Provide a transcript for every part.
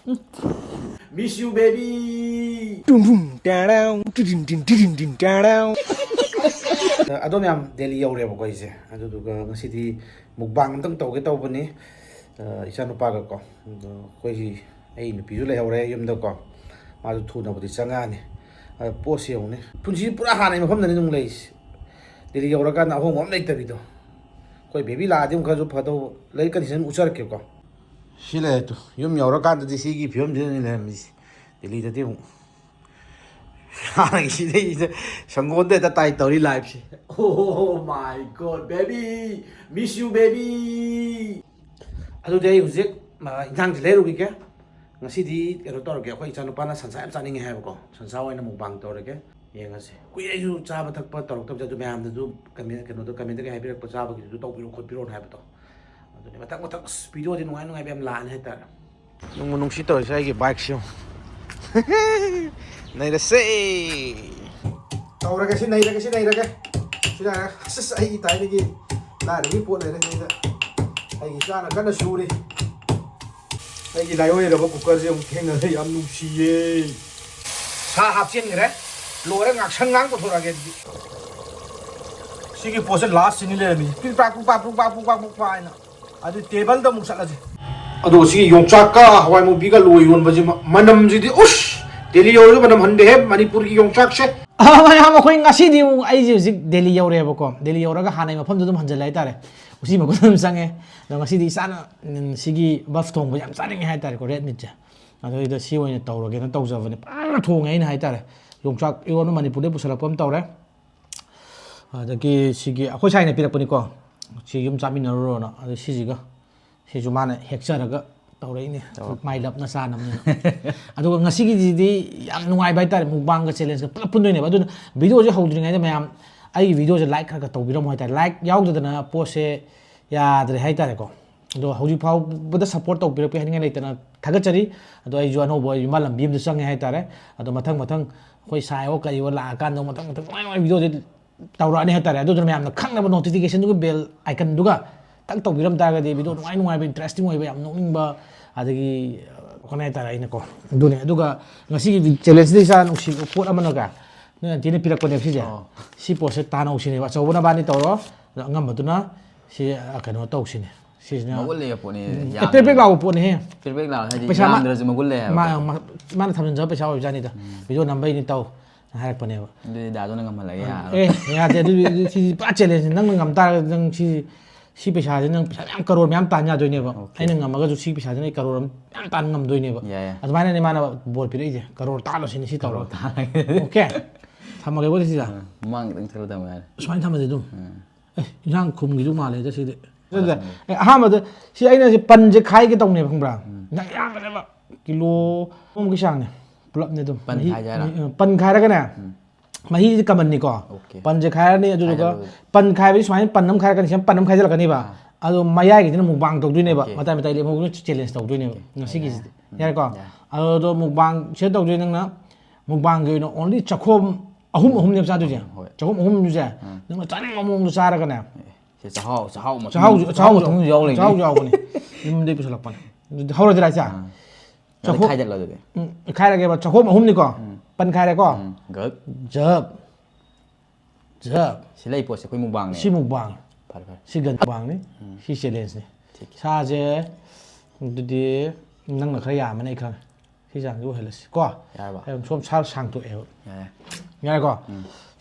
Miss you, baby. ꯑꯗꯣꯝ ꯌꯥꯝ ꯗꯦꯜꯂꯤ ꯌꯧꯔꯦꯕꯀꯣ ꯑꯩꯁꯦ ꯑꯗꯨꯗꯨꯒ ꯉꯁꯤꯗꯤ ꯃꯨꯛꯕꯥꯡ ꯑꯝꯇꯪ ꯇꯧꯒꯦ ꯇꯧꯕꯅꯤ ꯏꯆꯥ ꯅꯨꯄꯥꯒꯀꯣ ꯑꯗꯣ ꯑꯩꯈꯣꯏꯒꯤ ꯑꯩ ꯅꯨꯄꯤꯁꯨ ꯂꯩꯍꯧꯔꯦ ꯌꯨꯝꯗꯀꯣ ꯃꯥꯁꯨ ꯊꯨꯅꯕꯨꯗꯤ ꯆꯪꯉꯛꯑꯅꯤ ꯄꯣꯠꯁꯤ ꯌꯦꯡꯉꯨꯅꯦ ꯄꯨꯟꯁꯤ ꯄꯨꯔꯥ ꯍꯥꯟꯅꯩ ꯃꯐꯝꯗꯅꯤ ꯑꯗꯨꯝ ꯂꯩꯔꯤꯁꯤ ꯗꯦꯜꯂꯤ ꯌꯧꯔꯀꯥꯟꯗ ꯑꯍꯣꯡꯕ ꯑꯃ ꯂꯩꯇꯕꯤꯗꯣ ꯑꯩꯈꯣꯏ ꯕꯦꯕꯤ ꯂꯥꯛꯑꯗꯤ ꯑꯃꯨꯛ ꯈꯔꯁꯨ ꯐꯗꯧꯕ ꯂꯩ ꯀꯟꯗꯤꯁꯟ ꯎꯠꯆꯔꯛꯀꯦꯀꯣ ꯁꯤ ꯂꯩꯔꯦ ꯌꯨꯝ ꯌꯧꯔꯀꯥꯟꯗꯗꯤ ꯁꯤꯒꯤ ꯐꯤꯕꯝꯁꯤꯗꯅꯤ ꯂꯩꯔꯝꯃꯤꯁꯤ ꯗꯦꯜꯂꯤꯗꯗꯤ ꯑꯃꯨꯛ ꯍꯥꯟꯅꯒꯤ ꯁꯤꯗꯩꯁꯤꯗ ꯁꯪꯒꯣꯜꯗ ꯍꯦꯛꯇ ꯇꯥꯏ ꯇꯧꯔꯤ ꯂꯥꯏꯐꯁꯦ ꯑꯣ my god baby miss you baby ꯑꯗꯨꯗꯤ ꯑꯩ ꯍꯧꯖꯤꯛ ꯏꯟꯖꯥꯡꯁꯤ ꯂꯩꯔꯨꯈꯤꯒꯦ ꯉꯁꯤꯗꯤ ꯀꯩꯅꯣ ꯇꯧꯔꯒꯦ ꯑꯩꯈꯣꯏ ꯏꯆꯥꯅꯨꯄꯥꯅ ꯁꯟꯁꯥ ꯌꯥꯝ ꯆꯥꯅꯤꯡꯉꯦ ꯍꯥꯏꯕꯀꯣ ꯁꯟꯁꯥ ꯑꯣꯏꯅ ꯃꯨꯛꯕꯥꯡ ꯇꯧꯔꯒꯦ ꯌꯦꯡꯉꯁꯤ ꯀꯨꯏꯔꯩꯁꯨ ꯆꯥꯕ ꯊꯛꯄ ꯇꯧꯔꯛꯇꯕꯁꯦ ꯑꯗꯨ ꯃꯌꯥꯝꯗꯁꯨ ꯀꯃꯦꯟꯇꯒꯤ ꯍꯥꯏꯕꯤꯔꯛꯄ ꯆꯥꯕꯒꯤꯁꯨ ꯇꯧꯕꯤꯔꯣ ꯈꯣꯠꯄꯤꯔꯣ ꯍꯥꯏꯕꯗꯣ ꯑꯗꯨꯅꯤ ꯃꯊꯪ ꯚꯤꯗꯤꯑꯣꯁꯤ ꯅꯨꯡꯉꯥꯏ ꯅꯨꯡꯉꯥꯏꯕ ꯌꯥꯝ ꯂꯥꯛꯑꯅꯤ ꯍꯥꯏꯇꯥꯔꯦ ꯅꯨꯡꯕꯨ ꯅꯨꯡꯁꯤ ꯇꯧꯔꯤꯁꯦ ꯑꯩꯒꯤ ꯕꯥꯏꯛꯁꯤꯌꯨ ꯅꯩꯔꯁꯦ ꯇꯧꯔꯒꯦ ꯁꯤ ꯅꯩꯔꯒꯦ ꯁꯤꯗ ꯑꯁ ꯑꯩꯒꯤ ꯊꯥꯏꯅꯒꯤ ꯂꯥꯏꯔꯕꯒꯤ ꯄꯣꯠ ꯂꯩꯔꯦ ꯁꯤꯗ ꯑꯩꯒꯤ ꯏꯆꯥꯅ ꯀꯟꯅ ꯁꯨꯔꯤ ꯑꯩꯒꯤ ꯂꯥꯏꯑꯣꯏꯔꯕ ꯀꯨꯀꯔꯁꯦ ꯑꯃꯨꯛ ꯊꯦꯡꯅꯔꯦ ꯌꯥꯝ ꯅꯨꯡꯁꯤꯌꯦ ꯁꯥ ꯍꯥꯞꯆꯤꯟꯈ꯭ꯔꯦ ꯂꯣꯏꯔ ꯉꯥꯛꯁꯪ ꯉꯥꯡ ꯄꯨꯊꯣꯔꯛꯑꯒꯦ ꯑꯗꯨꯗꯤ ꯁꯤꯒꯤ ꯄꯣꯠꯁꯦ ꯂꯥꯁꯁꯤꯅꯤ ꯂꯩꯔꯝꯃꯤꯁꯦ ꯄꯨꯛꯄꯥꯛ ꯍꯥꯏꯅ ꯑꯗꯨ ꯇꯦꯕꯜꯗ ꯑꯃꯨꯛ ꯆꯠꯂꯁꯤ ꯑꯗꯨꯒ ꯁꯤꯒꯤ ꯌꯣꯡꯆꯥꯛꯀ ꯍꯋꯥꯏ ꯃꯨꯕꯤꯒ ꯂꯣꯏ ꯌꯣꯟꯕꯁꯤ ꯃꯅꯝꯁꯤꯗꯤ ꯎꯁ ꯗꯦꯜꯂꯤ ꯌꯧꯔꯁꯨ ꯃꯅꯝ ꯍꯟꯗꯦꯍꯦ ꯃꯅꯤꯄꯨꯔꯒꯤ ꯌꯣꯡꯆꯥꯛꯁꯦ ꯃꯌꯥꯝ ꯑꯩꯈꯣꯏ ꯉꯁꯤꯗꯤ ꯑꯃꯨꯛ ꯑꯩꯁꯦ ꯍꯧꯖꯤꯛ ꯗꯦꯜꯂꯤ ꯌꯧꯔꯦꯕꯀꯣ ꯗꯦꯜꯂꯤ ꯌꯧꯔꯒ ꯍꯥꯟꯅꯒꯤ ꯃꯐꯝꯗꯨ ꯑꯗꯨꯝ ꯍꯟꯖꯤꯜꯂꯦ ꯍꯥꯏꯇꯥꯔꯦ ꯎꯆꯤ ꯃꯒꯨꯟ ꯑꯗꯨꯝ ꯆꯪꯉꯦ ꯑꯗꯣ ꯉꯁꯤꯗꯤ ꯏꯆꯥꯅ ꯁꯤꯒꯤ ꯕꯐ ꯊꯣꯡꯕ ꯌꯥꯝ ꯆꯥꯅꯤꯡꯉꯦ ꯍꯥꯏꯇꯥꯔꯦꯀꯣ ꯔꯦꯗ ꯃꯤꯠꯁꯦ ꯑꯗꯨꯏꯗ ꯁꯤ ꯑꯣꯏꯅ ꯇꯧꯔꯒꯦꯅ ꯇꯧꯖꯕꯅꯦ ꯐꯖꯅ ꯊꯣꯡꯉꯦ ꯑꯩꯅ ꯍꯥꯏꯇꯥꯔꯦ ꯌꯣꯡꯆꯥꯛ ꯏꯔꯣꯟꯕ ꯃꯅꯤꯄꯨꯔꯗꯩ ꯄꯨꯁꯜꯂꯛꯄ ꯑꯃ ꯇꯧꯔꯦ ꯑꯗꯒꯤ ꯁꯤꯒꯤ ꯑꯩꯈꯣꯏ ꯁꯥꯏꯅ ꯄꯤꯔꯛꯄꯅꯤꯀꯣ ꯁꯤ ꯌꯨꯝ ꯆꯥꯃꯤꯟꯅꯔꯨꯔꯣꯅ ꯑꯗꯨ ꯁꯤꯁꯤꯒ ꯁꯤꯁꯨ ꯃꯥꯅ ꯍꯦꯛꯆꯔꯒ ꯇꯧꯔꯛꯏꯅꯦ ꯃꯥꯏ ꯂꯞꯅ ꯆꯥꯅꯕꯅꯤꯅ ꯑꯗꯨꯒ ꯉꯁꯤꯒꯤꯁꯤꯗꯤ ꯌꯥꯝ ꯅꯨꯡꯉꯥꯏꯕ ꯍꯥꯏꯇꯥꯔꯦ ꯃꯨꯛꯕꯥꯡꯒ ꯆꯦꯂꯦꯟꯖꯒ ꯄꯨꯂꯞ ꯄꯨꯟꯗꯣꯏꯅꯦꯕ ꯑꯗꯨꯅ ꯚꯤꯗꯤꯑꯣꯁꯦ ꯍꯧꯗ꯭ꯔꯤꯉꯩꯗ ꯃꯌꯥꯝ ꯑꯩꯒꯤ ꯚꯤꯗꯤꯑꯣꯁꯦ ꯂꯥꯏꯛ ꯈꯔ ꯇꯧꯕꯤꯔꯝꯃꯣ ꯍꯥꯏꯇꯥꯔꯦ ꯂꯥꯏꯛ ꯌꯥꯎꯗꯗꯅ ꯄꯣꯠꯁꯦ ꯌꯥꯗ꯭ꯔꯦ ꯍꯥꯏꯇꯥꯔꯦꯀꯣ ꯑꯗꯣ ꯍꯧꯖꯤꯛ ꯐꯥꯎꯕꯗ ꯁꯞꯄꯣꯔꯠ ꯇꯧꯕꯤꯔꯛꯄ ꯍꯥꯏꯅꯤꯡꯉꯥꯏ ꯂꯩꯇꯅ ꯊꯥꯒꯠꯆꯔꯤ ꯑꯗꯣ ꯑꯩꯁꯨ ꯑꯅꯧꯕ ꯌꯨꯝꯕꯥꯜ ꯂꯝꯕꯤ ꯑꯃꯗ ꯆꯪꯉꯦ ꯍꯥꯏꯇꯥꯔꯦ ꯑꯗꯣ ꯃꯊꯪ ꯑꯩꯈꯣꯏ ꯁꯥꯏꯋꯣ ꯀꯔꯤꯋꯣ ꯂꯥꯛꯑꯀꯥꯟꯗ ꯃꯊꯪ ꯅꯨꯡꯉꯥꯏ ꯚꯤꯗꯤꯑꯣꯁꯦ ꯇꯧꯔꯛꯑꯅꯤ ꯍꯥꯏꯇꯥꯔꯦ ꯑꯗꯨꯗꯨꯅ ꯃꯌꯥꯝꯅ ꯈꯪꯅꯕ ꯅꯣꯇꯤꯐꯤꯀꯦꯁꯟꯗꯨꯒ ꯕꯦꯜ ꯑꯥꯏꯀꯟꯗꯨꯒ ꯇꯛ ꯇꯧꯕꯤꯔꯝ ꯇꯥꯔꯒꯗꯤ ꯚꯤꯗꯤꯑꯣ ꯅꯨꯡꯉꯥꯏꯕ ꯏꯟꯇꯔꯦꯁꯇꯤꯡ ꯑꯣꯏꯕ ꯌꯥꯝ ꯅꯣꯛꯅꯤꯡꯕ ꯑꯗꯒꯤ ꯍꯣꯠꯅ ꯍꯥꯏꯇꯥꯔꯦ ꯑꯩꯅꯀꯣ ꯑꯗꯨꯅꯦ ꯑꯗꯨꯒ ꯉꯁꯤꯒꯤ ꯆꯦꯂꯦꯟꯖꯁꯤꯗ ꯏꯆꯥ ꯅꯨꯡꯁꯤꯕ ꯄꯣꯠ ꯑꯃꯅꯒ ꯅꯣꯏ ꯑꯟꯇꯤꯅ ꯄꯤꯔꯛꯄꯅꯦꯕ ꯁꯤꯁꯦ ꯁꯤ ꯄꯣꯠꯁꯦ ꯇꯥꯟꯅꯧꯁꯤꯅꯦꯕ ꯑꯆꯧꯕꯅ ꯕꯥꯅꯤ ꯇꯧꯔꯣ ꯑꯗꯣ ꯑꯉꯝꯕꯗꯨꯅ ꯁꯤ ꯀꯩꯅꯣ ꯇꯧꯁꯤꯅꯦ ꯁꯤꯁꯤꯅ ꯃꯒꯨꯟ ꯂꯩꯕ ꯄꯣꯠꯅꯤ ꯄꯦꯛ ꯂꯥꯎꯕ ꯄꯣꯠꯅꯦꯍꯦ ꯐꯤꯗꯕꯦꯛ ꯂꯥꯛꯑ ꯍꯥꯏꯗꯤ ꯄꯩꯁꯥ ꯌꯥꯝꯗ꯭ꯔꯁꯨ ꯃꯒꯨꯟ ꯂꯩ ꯍꯥꯏꯕ ꯃꯥꯅ ꯊꯝꯖꯤꯟꯖꯕ ꯄꯩꯁꯥ ꯑꯣꯏꯕꯖꯥꯠꯅꯤꯗ ꯚꯤꯗꯤꯑꯣ ꯅꯝꯕꯩꯅꯤ ꯇꯧ ꯍꯥꯏꯔꯛꯄꯅꯦꯕ ꯑꯗꯨꯗꯤ ꯗꯥꯗꯨꯅ ꯉꯝꯍꯜꯂꯒꯦ ꯌꯥꯔꯣꯏ ꯌꯥꯗꯦ ꯑꯗꯨꯗꯤ ꯁꯤꯗꯤ ꯄꯨꯔꯥ ꯆꯦꯂꯦꯟꯖꯅꯤ ꯅꯪꯅ ꯉꯝ ꯇꯥꯔꯒꯗꯤ ꯅꯪ ꯁꯤ ꯄꯩꯁꯥꯁꯦ ꯅꯪ ꯄꯩꯁా ꯃꯌꯥꯝ ꯀꯔꯣꯔ ꯃꯌꯥꯝ ꯇꯥꯟ ꯌꯥꯗꯣꯏꯅꯦꯕ ꯑꯩꯅ ꯉꯝꯃꯒꯁꯨ ꯁꯤ ꯄꯩꯁꯥꯁꯤꯅ ꯑꯩ ꯀꯔꯣꯔ ꯃꯌꯥꯝ ꯇꯥꯟ ꯉꯝꯗꯣꯏꯅꯦꯕ ꯌꯥꯏ ꯑꯗꯨꯃꯥꯏꯅꯅꯦ ꯃꯥꯅ ꯕꯣꯜ ꯄꯤꯔꯛꯏꯁꯦ ꯀꯔꯣꯔ ꯇꯥꯜꯂꯣꯁꯤꯅꯤ ꯁꯤ ꯇꯧꯔꯣ ꯇꯥꯔꯒꯦ ꯑꯣꯀꯦ ꯊꯝꯃꯒꯦꯕꯣ ꯁꯤꯗ ꯃꯃꯥꯡ ꯈꯤꯇꯪ ꯊꯔꯣ ꯊꯝꯃꯦ ꯌꯥꯔꯦ ꯁꯨꯃꯥꯏꯅ ꯊꯝꯃꯗꯤ ꯑꯗꯨꯝ ꯏꯟꯁꯥꯡ ꯈꯨꯝꯒꯤꯁꯨ ꯃꯥꯜꯂꯦꯗ ꯁꯤꯗꯤ ꯑꯍꯥꯟꯕꯗ ꯁꯤ ꯑꯩꯅ ꯄꯟꯁꯦ ꯈꯥꯏꯒꯦ ꯇꯧꯅꯦꯕ ꯈꯪꯕ꯭ꯔꯥ ꯅꯪ ꯌꯥꯝꯕꯅꯦꯕ ꯀꯤꯂꯣ ꯑꯃꯒꯤ ꯆꯥꯡꯅꯦ ꯄꯨꯂꯞꯅꯦ ꯑꯗꯨꯝ ꯄꯟ ꯈꯥꯏꯁꯦ ꯍꯥꯏꯔꯣ ꯄꯟ ꯈꯥꯏꯔꯒꯅꯦ ꯃꯍꯤꯁꯤ ꯀꯃꯟꯅꯤꯀꯣ ꯑꯣꯀꯦ ꯄꯟꯁꯦ ꯈꯥꯏꯔꯅꯤ ꯑꯗꯨꯗꯨꯒ ꯈꯥꯏꯖꯜꯂꯣ ꯄꯟ ꯈꯥꯏꯕꯗꯤ ꯁꯨꯃꯥꯏꯅ ꯄꯟ ꯑꯃ ꯈꯥꯏꯔꯛꯀꯅꯤ ꯁꯤ ꯄꯟ ꯑꯃ ꯈꯥꯏꯖꯜꯂꯛꯀꯅꯤꯕ ꯑꯗꯣ ꯃꯌꯥꯏꯒꯤꯁꯤꯅ ꯃꯨꯛꯕꯥꯡ ꯇꯧꯗꯣꯏꯅꯦꯕ ꯑꯣꯀꯦ ꯃꯇꯥꯏ ꯃꯇꯥꯏ ꯂꯦꯝꯍꯧꯕꯅ ꯆꯦꯂꯦꯟꯖ ꯇꯧꯗꯣꯏꯅꯦꯕ ꯉꯁꯤꯒꯤꯁꯤꯗꯤ ꯌꯥꯏ ꯌꯥꯔꯦꯀꯣ ꯑꯗꯣ ꯃꯨꯛꯕꯥꯡ ꯁꯦ ꯇꯧꯗꯣꯏ ꯅꯪꯅ ꯃꯨꯛꯕꯥꯡꯒꯤ ꯑꯣꯏꯅ ꯑꯣꯟꯂꯤ ꯆꯥꯛꯈꯣꯝ ꯑꯍꯨꯝꯅꯦꯕ ꯆꯥꯗꯣꯏꯁꯦ ꯍꯣꯏ ꯆꯥꯛꯈꯣꯝ ꯑꯍꯨꯝꯁꯦ ꯅꯪꯅ ꯆꯥꯅꯤꯡꯕ ꯃꯑꯣꯡꯗ ꯆꯥꯔꯒꯅꯦ ꯁꯤ ꯆꯥꯛꯍꯥꯎ ꯆꯥꯛꯍꯥꯎ ꯃꯊꯪꯁꯨ ꯌꯥꯎ ꯂꯩꯅꯤ ꯆꯥꯛꯍꯥꯎ ꯌꯥꯎꯕꯅꯤ ꯌꯨꯝꯗꯩ ꯄꯨꯁꯤꯜꯂꯛꯄꯅꯤ ꯑꯗꯨꯗꯤ ꯍꯧꯔꯁꯤꯔꯥ ꯏꯆꯥ ꯆꯥꯛꯍꯥꯎ ꯈꯥꯏꯖꯜꯂꯣ ꯑꯗꯨꯗꯤ ꯈꯥꯏꯔꯒꯦꯕ ꯆꯥꯛꯈꯣꯝ ꯑꯍꯨꯝꯅꯤꯀꯣ ꯄꯟ ꯈꯥꯏꯔꯦꯀꯣ ꯒꯛ ꯖꯞ ꯖꯞ ꯁꯤ ꯂꯩ ꯄꯣꯠꯁꯦ ꯑꯩꯈꯣꯏ ꯃꯨꯛꯕꯥꯡꯅꯦ ꯁꯤ ꯃꯨꯛꯕꯥꯡ ꯐꯔꯦ ꯐꯔꯦ ꯁꯤ ꯃꯨꯛꯕꯥꯡꯅꯤ ꯁꯤ ꯆꯦꯂꯦꯟꯖꯅꯤ ꯁꯥꯁꯦ ꯑꯗꯨꯗꯤ ꯅꯪꯅ ꯈꯔ ꯌꯥꯝꯃꯅꯤ ꯑꯩ ꯈꯪꯉꯦ ꯁꯤ ꯆꯥꯡꯁꯤ ꯑꯣꯏꯍꯜꯂꯁꯤ ꯀꯣ ꯌꯥꯔꯕ ꯁꯣꯝ ꯁꯥ ꯁꯥꯡꯇꯣꯛꯑꯦꯕ ꯌꯥꯔꯦ ꯌꯥꯔꯦꯀꯣ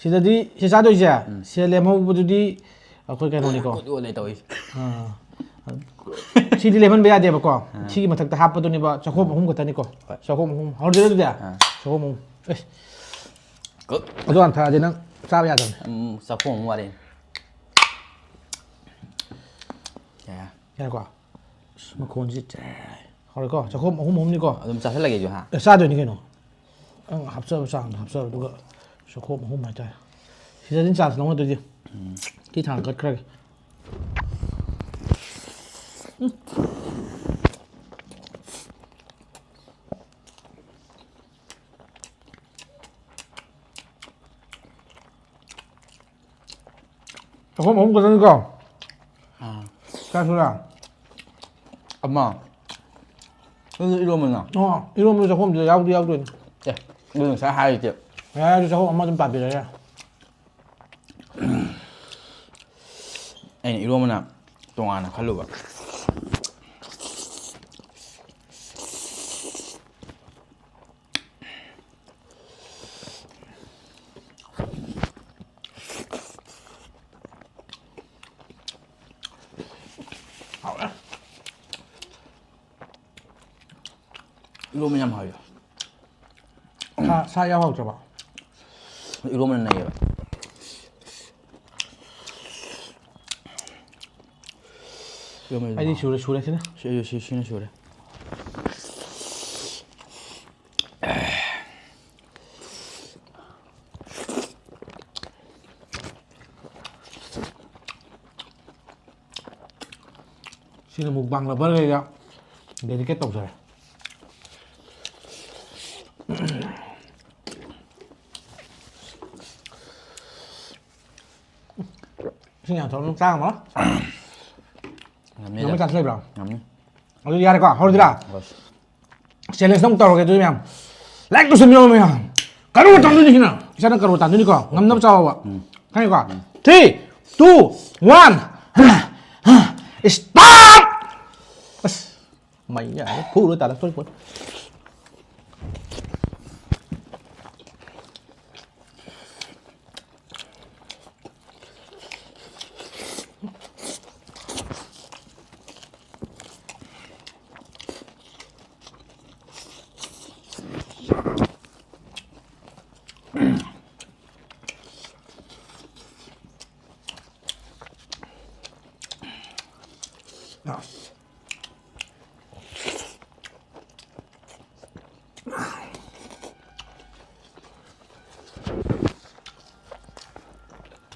ꯁꯤꯗꯗꯤ ꯁꯤ ꯆꯥꯗꯣꯏꯁꯦ ꯁꯤ ꯂꯦꯝꯍꯧꯕꯗꯨꯗꯤ ꯑꯩꯈꯣꯏ ꯀꯩꯅꯣꯅꯤꯀꯣ ꯀꯨꯠ ꯑꯣꯜꯂꯦ ꯇꯧꯏꯁꯦ ꯁꯤꯗꯤ ꯂꯦꯝꯍꯟꯕ ꯌꯥꯗꯦꯕꯀꯣ ꯁꯤꯒꯤ ꯃꯊꯛꯇ ꯍꯥꯞꯄꯗꯨꯅꯦꯕ ꯆꯥꯛꯈꯣꯝ ꯑꯍꯨꯝ ꯈꯛꯇꯅꯤꯀꯣ ꯆꯥꯛꯈꯣꯝ ꯑꯍꯨꯝ ꯍꯧꯔꯖꯔ ꯑꯗꯨꯗꯤ ꯆꯥꯛꯈꯣꯝ ꯑꯍꯨꯝ ꯒꯛ ꯑꯗꯨ ꯌꯥꯝ ꯊꯛꯑꯗꯤ ꯅꯪ ꯆꯥꯕ ꯌꯥꯗꯕꯅꯤ ꯆꯥꯛꯈꯣꯝ ꯑꯃ ꯋꯥꯠꯂꯤ ꯌꯥꯔꯦꯀꯣ ꯃꯈꯣꯟꯁꯤ ꯍꯧꯔꯦꯀꯣ ꯆꯥꯛꯈꯣꯝ ꯑꯍꯨꯝꯅꯤꯀꯣ ꯑꯗꯨꯝ ꯆꯥꯁꯤꯜꯂꯒꯦꯁꯨ ꯍꯥ ꯆꯥꯗꯣꯏꯅꯤ ꯀꯩꯅꯣ ꯅꯪ ꯍꯥꯞꯆꯕ ꯆꯥꯡꯗꯣ ꯍꯥꯞꯆꯕ ꯑꯗꯨꯒ ꯆꯥꯛꯈꯣꯝ ꯑꯍꯨꯝ ꯍꯥꯏꯇꯥꯔꯦ ꯁꯤꯗꯗꯤ ꯆꯥꯟꯁ ꯂꯧꯅꯗꯣꯏꯗꯤ ꯀꯤ ꯊꯥꯡ ꯀꯠꯈ꯭ꯔꯒꯦ ꯆꯥꯛꯈꯣꯝ ꯑꯍꯨꯝ ꯈꯛꯇꯅꯤꯀꯣ 干出来。 ꯑꯃ 이러면은 이러면서 홈도 야구도 예, 이거는 잘 하이죠. 야 진짜 엄마 좀 빠비래 아니 이러면은 동안은 칼로가. 이러면 하요. 사 야구 잡아 이러면 나요. 이러면 아니 쉬우래 쉬네 쉬네 쉬래. 쉬는 mukbang là vẫn đây để đi kết tục rồi xin chào cháu lúc sang mà nó mới chặt lên rồi ngắm. 어디 야래 거 허리들아 알았어. 셀레스동 따로 해주면 렉도 선명하면 가루가 딱 넣으시나 이사람 가루가 딱 넣으니까 남남 싸워봐 하니까 3, 2, 1 스탑 mày nhá phụ đôi ta đã tôi quên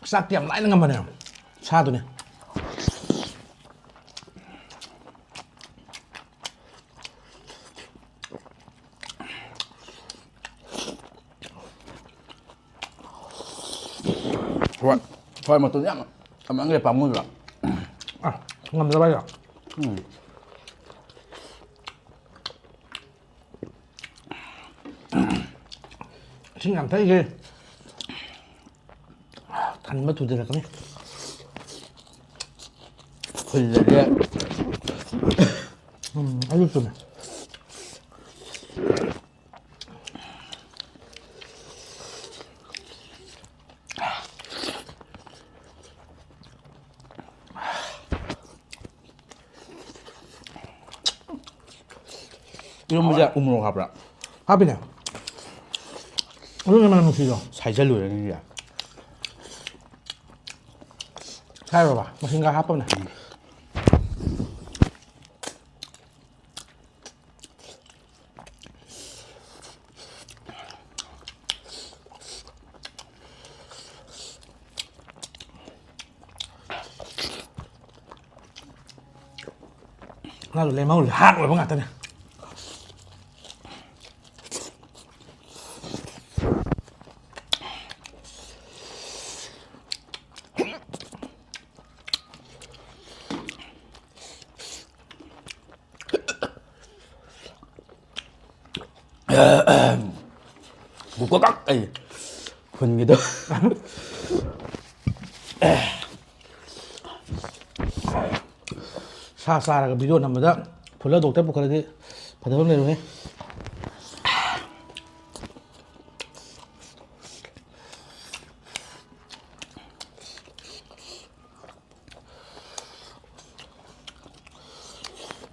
싹 tiệm lại nó ngâm vào nào xa tôi nè thôi mà tôi nhắc mà ăn cái bắp muối rồi. à ngâm ra bây giờ xin cảm thấy ghê thành mất tụi là cái này 흘리게. 아주 좋네 이러면 이제 우물로 가보라. 밥이네 오늘만 먹시죠 살살 노래는 게. 잘 봐봐 맛있는가 합법네 나도 내 마음을 한 얼마 같다네 묵고 깍. 에이. 분기도. 사사라가 비디오 남마다 불러 독대 보컬이 받아본 대로 해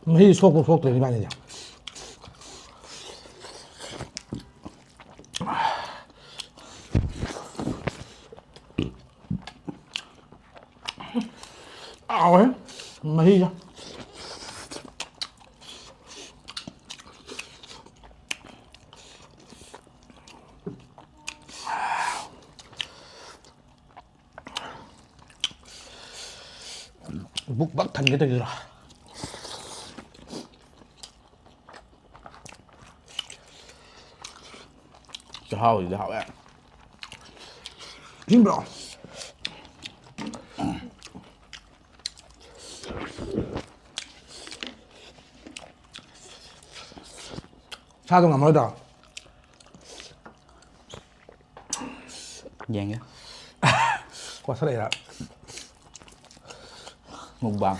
이 속도 되게 많이 돼 왜? 맛있죠? 묵박 단계 되더라 Cho hao thì hao ạ. 진짜 사도 남아다. Giang á. Qua sát đây là Mukbang.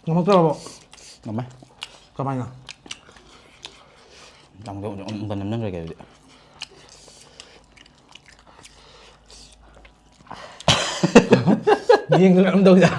nó không có Ngon mấy. các bạn nào Ông tình nấm rồi kìa. riêng cái làm đâu ra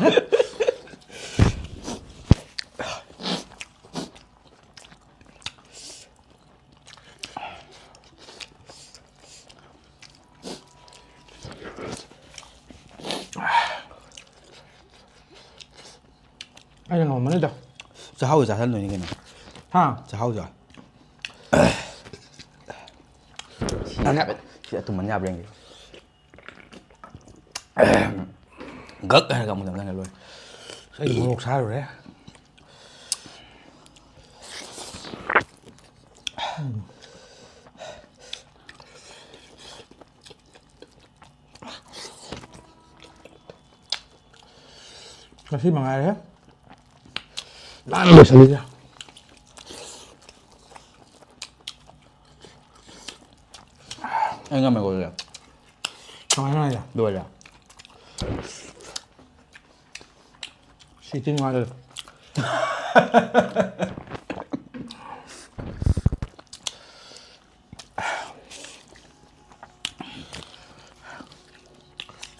anh là ngon mà nữa Sao hâu giờ thân rồi như thế này. ha Sao hâu giờ. Chị tụi mình nhà bên gất hay không làm này luôn. xây dựng một xa rồi đấy mà khi mà ngày đấy đã nó xử lý ra Anh ngon mày rồi. trong cái này là Đuôi là. xì trên ngoài rồi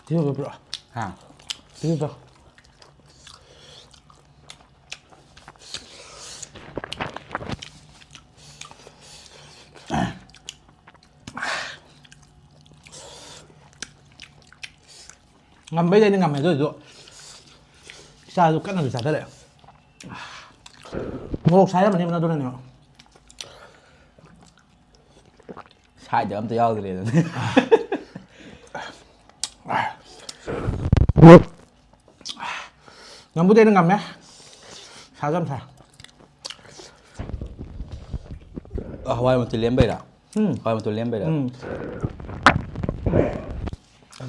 tiếp tục rồi Ha. tiếp tục ngầm bây giờ nên ngầm này rồi rồi sao rồi cắt nó được sao thế này một sai mà nên nó đâu này Hai giờ em tự do rồi. ngầm bút đây nó ngầm nhé sao cho sao Hoài một tuổi liếm bây giờ. Hoài một tuổi liếm bây giờ.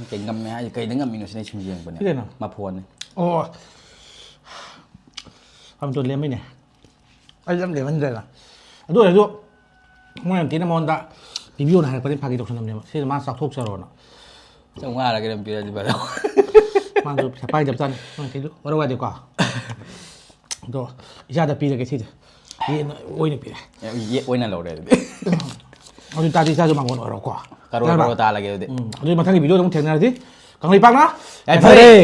Cái ngâm này cái nó ngâm mình nó sẽ chìm riêng bên cái gì nào mà phun này. ồ làm tuần liêm mấy nè anh dám để vấn đề là tôi là tôi muốn làm tí nó mòn đã review này có đến 파기 독선 남냐 세서 만 싹 톡서로 나 Trong ngoài là cái đầm kia đi vào đâu. 만 좀, 빨리 잡잔 만 계속 뭐라고 해야 될까 또 이자다 비르게 치자 이 오이는 비래 Ôi này lẩu đấy. 어디 따지 자주 막 원어로 과 Caro ta là kiểu đấy. 어디 마탕이 비디오 좀 되나지 강리 빵나 Em phải đi.